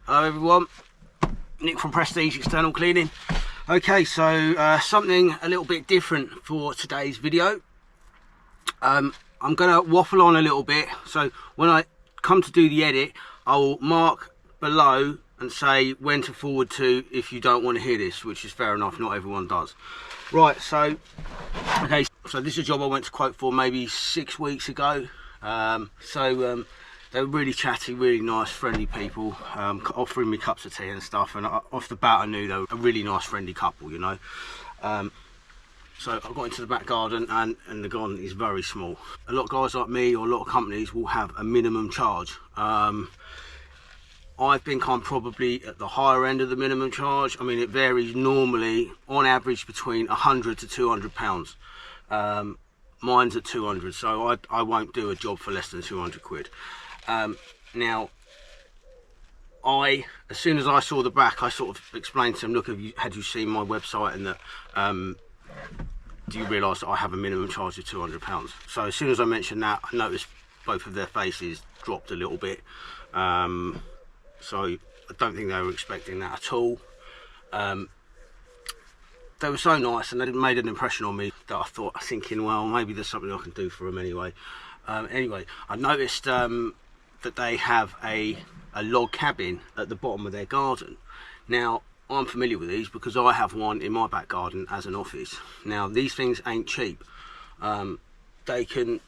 Hello everyone, Nick from Presley External Cleaning. Okay, so something a little bit different for today's video. I'm going to waffle on a little bit, so when I come to do the edit, I will mark below and say when to forward to if you don't want to hear this, which is fair enough, not everyone does. Right, so okay, so this is a job I went to quote for maybe 6 weeks ago. They were really chatty, really nice, friendly people, offering me cups of tea and stuff, and off the bat I knew they were a really nice, friendly couple, you know. So I got into the back garden, and the garden is very small. A lot of guys like me, or a lot of companies, will have a minimum charge. I've been kind of probably at the higher end of the minimum charge. I mean, it varies normally, on average, between 100 to 200 pounds. Mine's at 200, so I won't do a job for less than 200 quid. Now, as soon as I saw the back, I sort of explained to them, look, had you seen my website, and that do you realise that I have a minimum charge of £200? So as soon as I mentioned that, I noticed both of their faces dropped a little bit. So I don't think they were expecting that at all. They were so nice, and they made an impression on me that I thought, thinking, well, maybe there's something I can do for them anyway. Anyway, I noticed that they have a log cabin at the bottom of their garden. Now, I'm familiar with these because I have one in my back garden as an office. Now, these things ain't cheap. They can,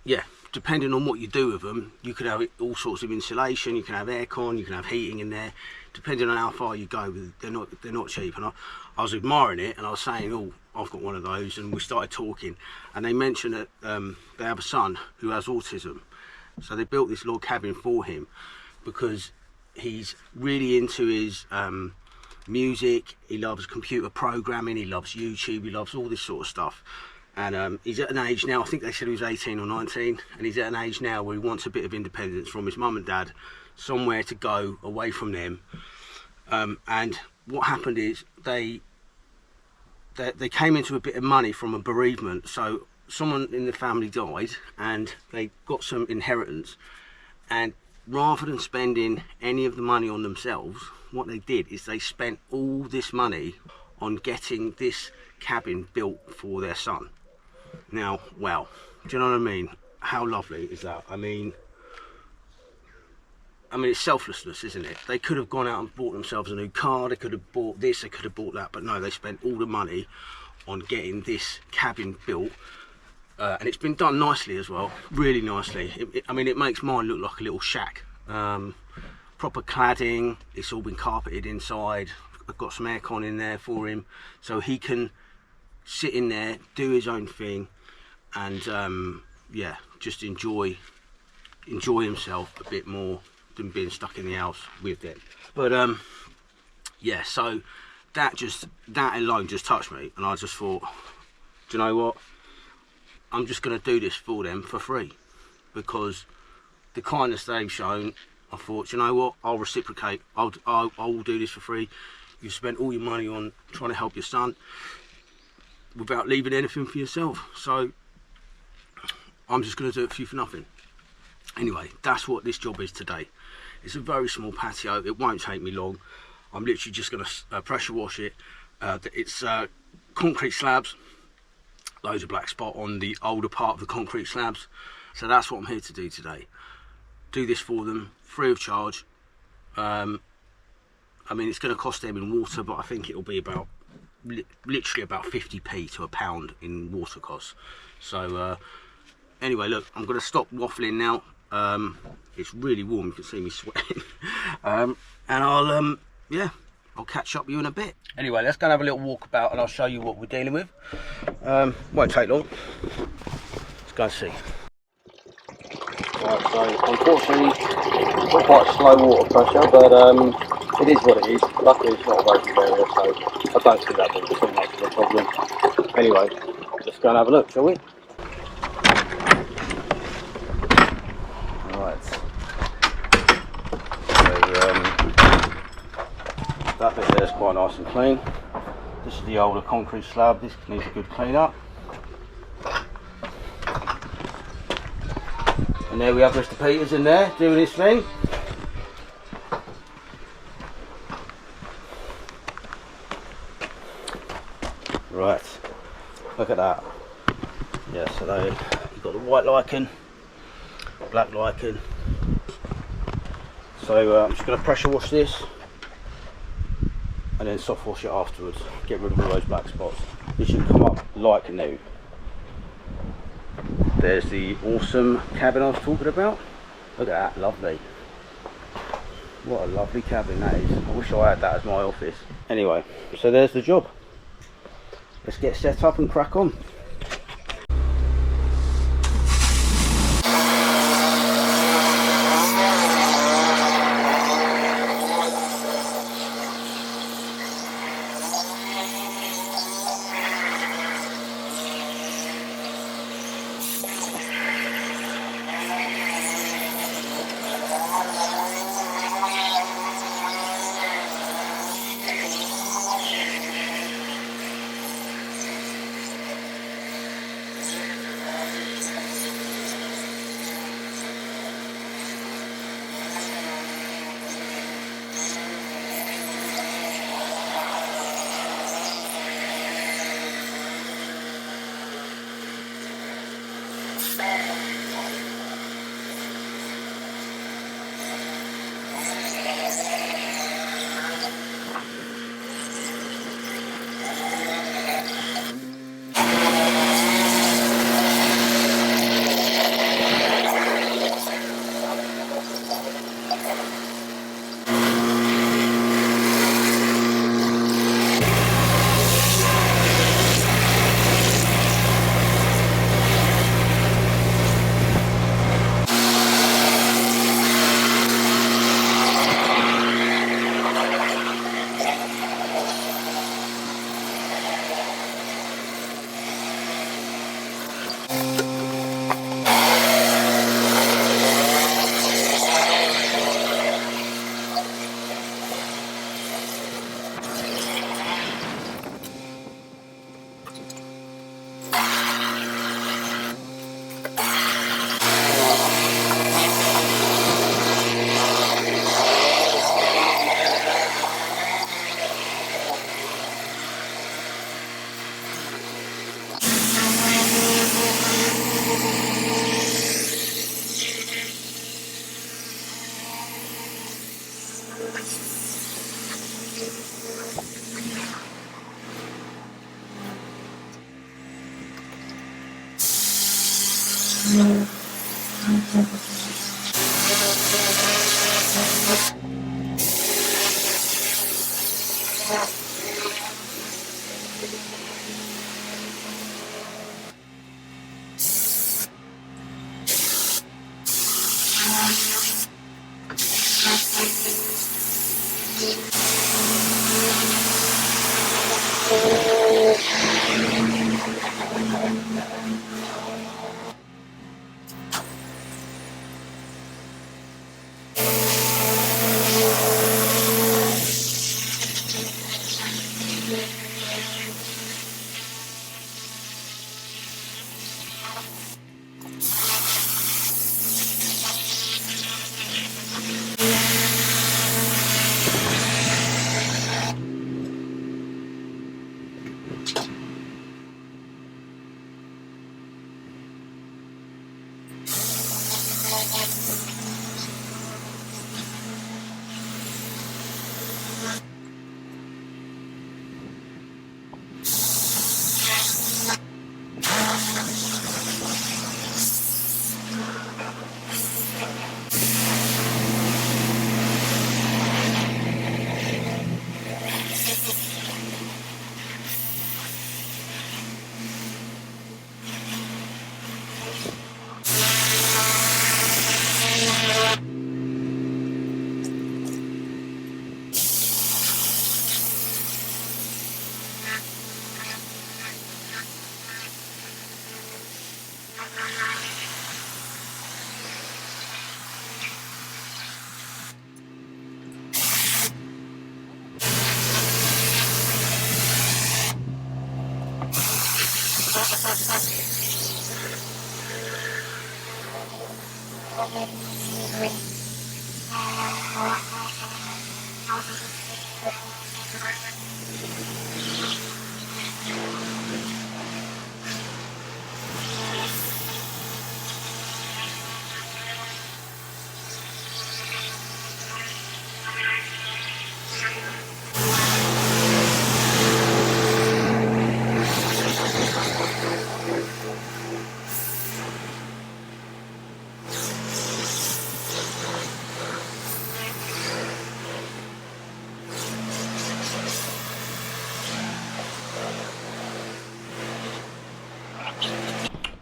yeah, depending on what you do with them, you could have all sorts of insulation, you can have aircon, you can have heating in there, depending on how far you go with. They're not cheap. And I was admiring it, and I was saying, oh, I've got one of those, and we started talking, and they mentioned that they have a son who has autism, so they built this log cabin for him because he's really into his music. He loves computer programming, he loves YouTube, he loves all this sort of stuff. And he's at an age now, I think they said he was 18 or 19, and he's at an age now where he wants a bit of independence from his mum and dad, somewhere to go away from them. And what happened is they came into a bit of money from a bereavement. So someone in the family died, and they got some inheritance, and rather than spending any of the money on themselves, what they did is they spent all this money on getting this cabin built for their son. Now, well, do you know what I mean? How lovely is that? I mean, it's selflessness, isn't it? They could have gone out and bought themselves a new car, they could have bought this, they could have bought that, but no, they spent all the money on getting this cabin built. And it's been done nicely as well, really nicely. It makes mine look like a little shack. Proper cladding, it's all been carpeted inside. I've got some aircon in there for him, so he can sit in there, do his own thing, and yeah, just enjoy himself a bit more than being stuck in the house with them. But yeah, so that alone just touched me, and I just thought, do you know what? I'm just going to do this for them for free, because the kindness they've shown, I thought, you know what, I'll reciprocate. I will do this for free. You spent all your money on trying to help your son without leaving anything for yourself, so I'm just going to do it for you for nothing. Anyway, that's what this job is today. It's a very small patio. It won't take me long. I'm literally just going to pressure wash it. It's concrete slabs. Loads of black spot on the older part of the concrete slabs. So that's what I'm here to do today. Do this for them, free of charge. It's going to cost them in water, but I think it'll be about literally about 50p to £1 in water costs. So anyway, look, I'm going to stop waffling now. It's really warm, you can see me sweating. And I'll catch up with you in a bit. Anyway, let's go and have a little walk about, and I'll show you what we're dealing with. Won't take long. Let's go and see. Right, so unfortunately, it's not quite slow water pressure, but it is what it is. Luckily, it's not a raging area, so I don't see that being too much of a problem. Anyway, let's go and have a look, shall we? Right. That bit there is quite nice and clean. This is the older concrete slab. This needs a good clean up. And there we have Mr. Peters in there doing his thing. Right, look at that. Yeah, so you've got the white lichen, black lichen. So I'm just going to pressure wash this and then soft wash it afterwards. Get rid of all those black spots. This should come up like new. There's the awesome cabin I was talking about. Look at that, lovely. What a lovely cabin that is. I wish I had that as my office. Anyway, so there's the job. Let's get set up and crack on.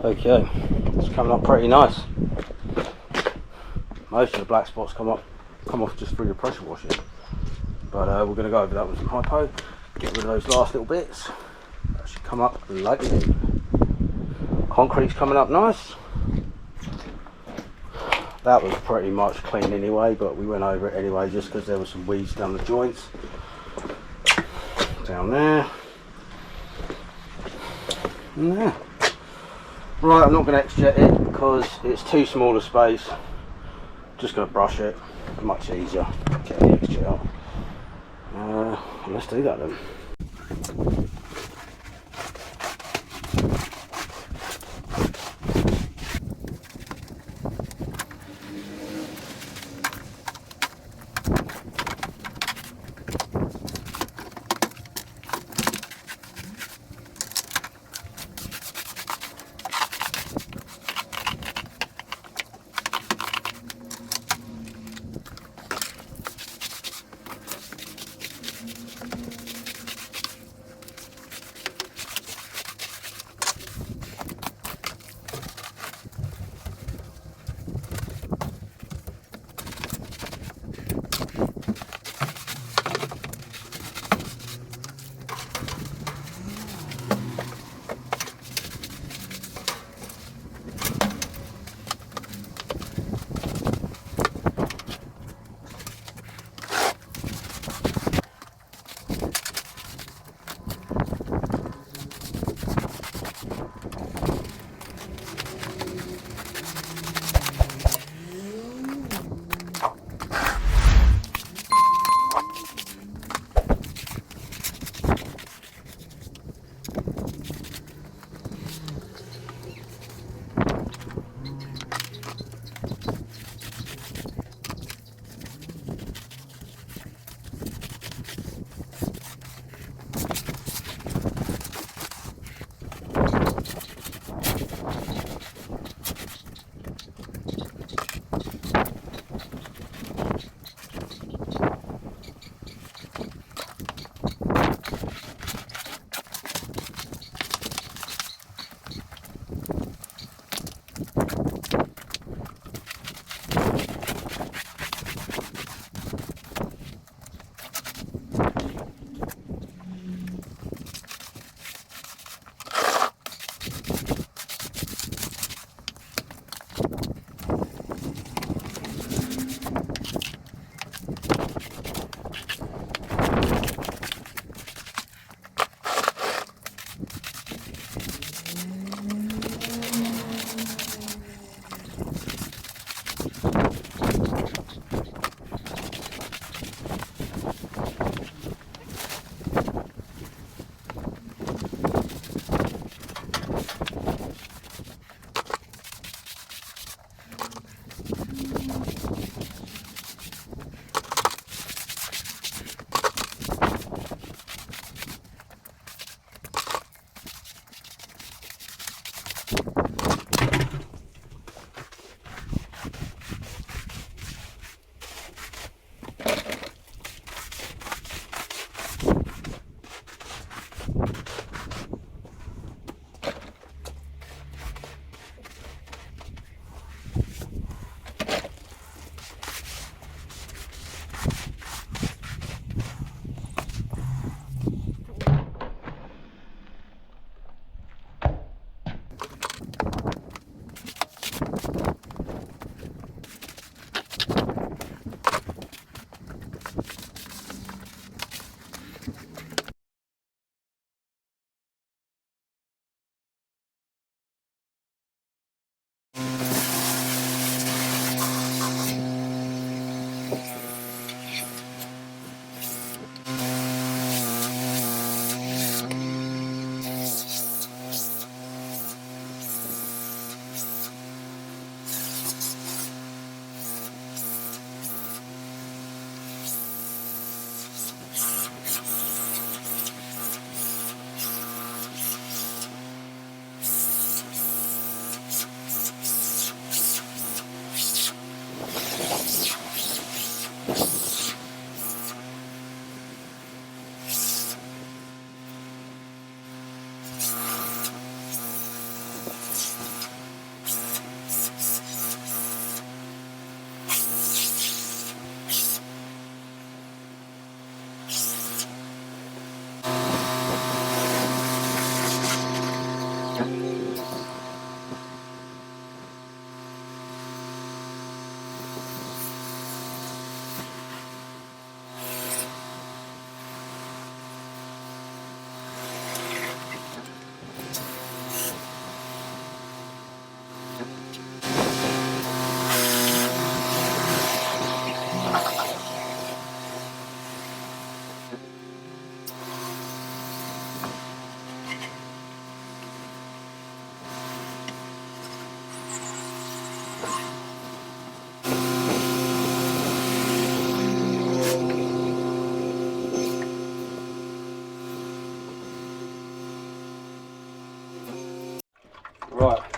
Okay, it's coming up pretty nice. Most of the black spots come off just through the pressure washing. But we're going to go over that with some hypo, get rid of those last little bits. That should come up like new. Concrete's coming up nice. That was pretty much clean anyway, but we went over it anyway just because there were some weeds down the joints. Down there. And there. Right, I'm not going to X-jet it because it's too small a space. Just going to brush it. Much easier. Get the X-jet out. Let's do that then.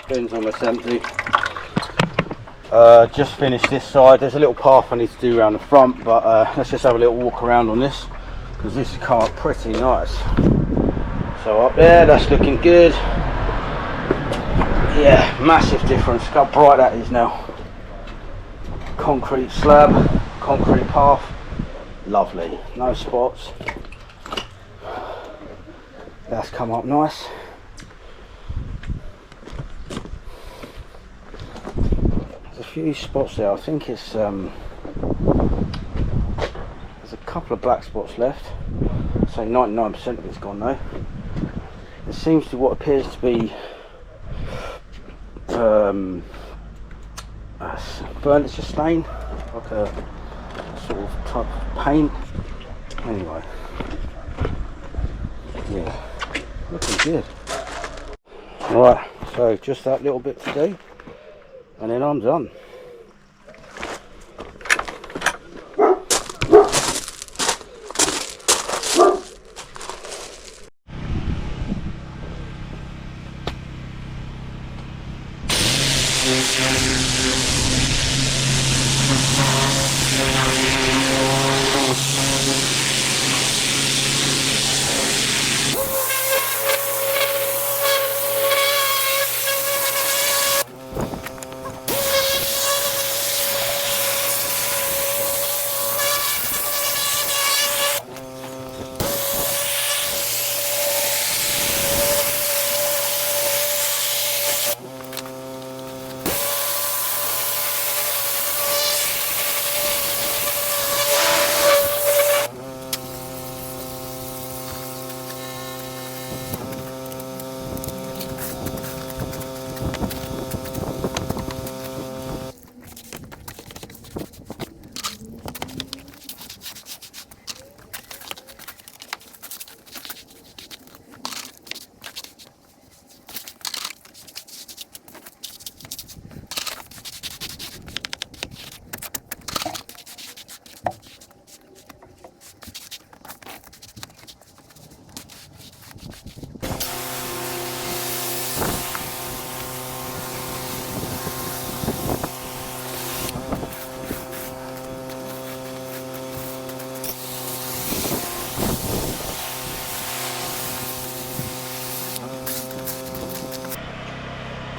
Bin's almost empty. Just finished this side. There's a little path I need to do around the front, but let's just have a little walk around on this, because this has come up pretty nice. So up there, that's looking good. Yeah, massive difference. Look how bright that is now. Concrete slab, concrete path, lovely. No spots. That's come up nice. There's a few spots there. I think it's there's a couple of black spots left. So 99% of it's gone though. There seems to be what appears to be a furniture stain, like a sort of type of paint. Anyway, yeah, looking good. Right, so just that little bit to do, and then I'm done.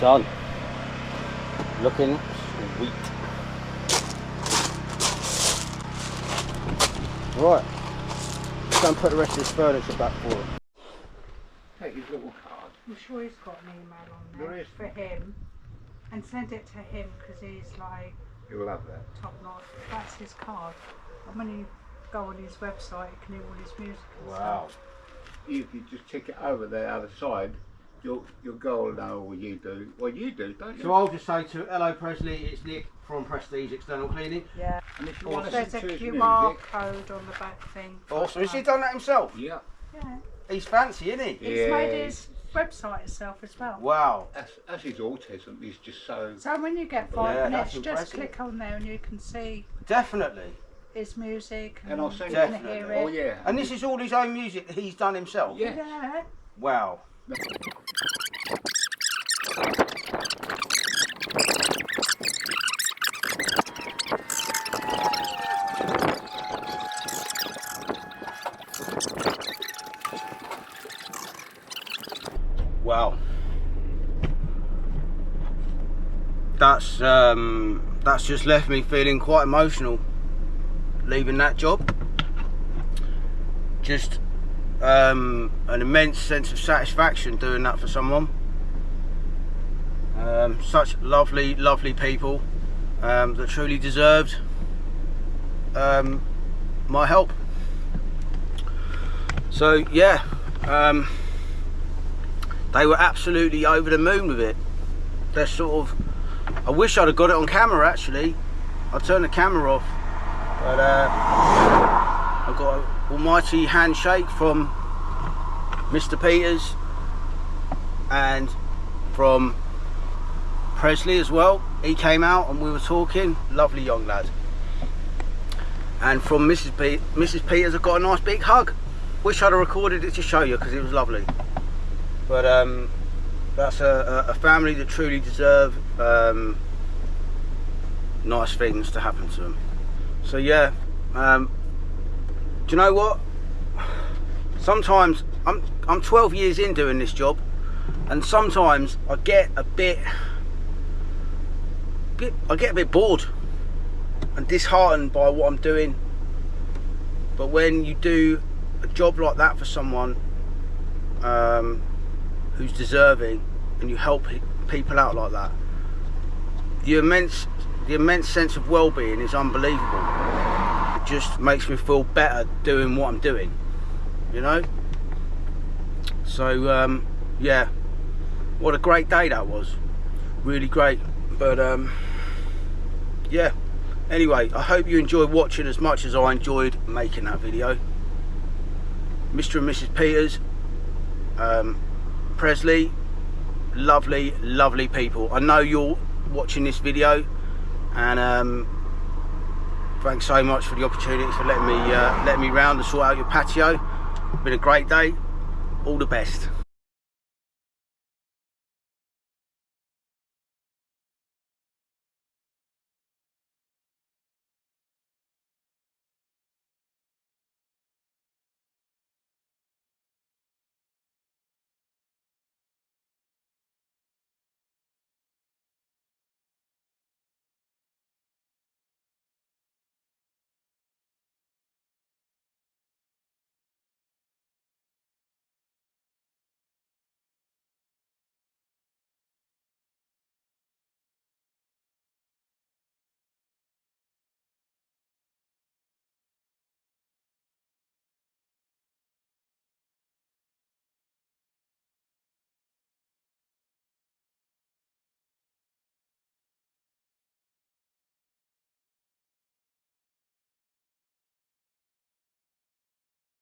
Done. Looking sweet. Right. Let's go and put the rest of this furniture back for him. Take his little card. I'm sure he's got an email on there for him, and send it to him because he's like He'll love that. top notch. That's his card. And when you go on his website, you can hear all his music and Wow. stuff. If you just tick it over the other side, your girl will know what you do. Well, you do, don't you? So I'll just say to hello Presley, it's Nick from Prestige External Cleaning. Yeah. And if you Awesome. want to There's a listen to his QR music, code on the back thing. Awesome. Has he done that himself? yeah, Yeah. He's fancy, isn't he? He's Yeah. made his website himself as well. Wow. that's his autism. He's just so. So when you get Yeah, 5 minutes, that's just impressive. click on there and you can see Definitely. his music And I'll send you you- can hear Definitely. Oh it. yeah. And this is all his own music that he's done himself? Yeah. Yeah. Wow. Wow. That's just left me feeling quite emotional leaving that job. Just an immense sense of satisfaction doing that for someone. Such lovely people that truly deserved my help. So yeah, they were absolutely over the moon with it. They're sort of, I wish I'd have got it on camera actually. I turned the camera off, but I got an almighty handshake from Mr. Peters and from Presley as well. He came out and we were talking, lovely young lad. And from Mrs. Peters I got a nice big hug. Wish I'd have recorded it to show you because it was lovely. But That's a family that truly deserve nice things to happen to them. So yeah, do you know what? Sometimes I'm 12 years in doing this job, and sometimes I get a bit bored and disheartened by what I'm doing. But when you do a job like that for someone who's deserving, and you help people out like that, the immense sense of well-being is unbelievable. It just makes me feel better doing what I'm doing, you know. So yeah, what a great day that was, really great. But yeah, anyway, I hope you enjoyed watching as much as I enjoyed making that video. Mr. and Mrs. Peters, Presley, lovely people. I know you're watching this video, and thanks so much for the opportunity for letting me round and sort out your patio. It's been a great day. All the best.